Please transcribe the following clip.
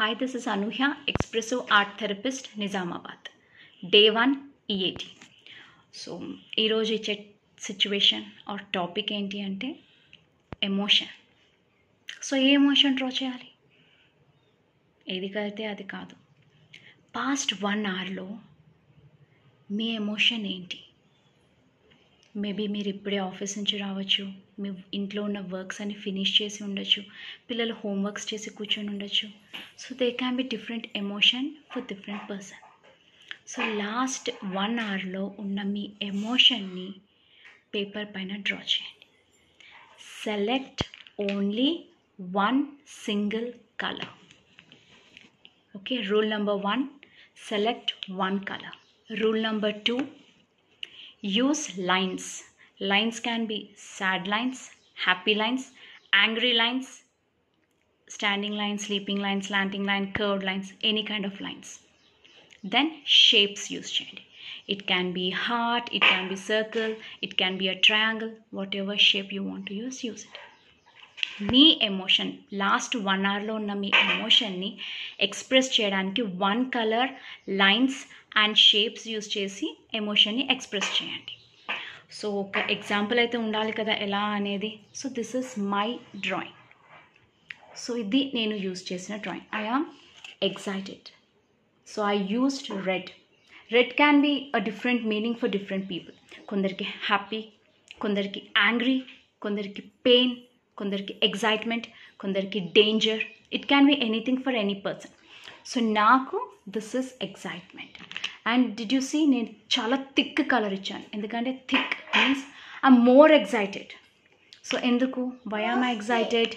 Hi, this is Anuhya, Espresso Art Therapist, Nizamabad. Day 1 EAT. So ఈరోజు ఇచ్చే situation our topic ఏంటి అంటే emotion. So ఏ emotion draw చేయాలి? ఏది కలిగితే అది కాదు. పాస్ట్ 1 అవర్లో మీ ఎమోషన్ ఏంటి? మేబీ మీరు ఇప్పుడే ఆఫీస్ నుంచి రావచ్చు, మీ ఇంట్లో ఉన్న వర్క్స్ అన్ని ఫినిష్ చేసి ఉండొచ్చు, పిల్లలు హోంవర్క్స్ చేసి కూర్చొని ఉండొచ్చు. So they can be different emotion for different person. So last 1 అవర్లో ఉన్న మీ ఎమోషన్ని పేపర్ పైన డ్రా చేయండి. Select only 1 single colour. Okay, rule number 1, select 1 colour. Rule number 2, use lines. Lines can be sad lines, happy lines, angry lines, standing lines, sleeping lines, slanting line, curved lines, any kind of lines. Then shapes use cheyandi. It can be heart, it can be circle, it can be a triangle, whatever shape you want to use it. మీ emotion last 1 అవర్లో ఉన్న మీ ఎమోషన్ని express చేయడానికి 1 colour, lines and shapes use చేసి ఎమోషన్ని express చేయండి. So ఒక ఎగ్జాంపుల్ అయితే ఉండాలి కదా ఎలా అనేది. So this is my drawing. So ఇది నేను యూజ్ చేసిన drawing. I am excited. So I used red. Red can be a different meaning for different people. కొందరికి హ్యాపీ, కొందరికి యాంగ్రీ, కొందరికి పెయిన్, కొందరికి ఎగ్జైట్మెంట్, కొందరికి danger. It can be anything for any person. So నాకు this is excitement. And did you see, నేను చాలా thick colour ఇచ్చాను. ఎందుకంటే thick means I'm more excited. So ఎందుకు? Why am I excited?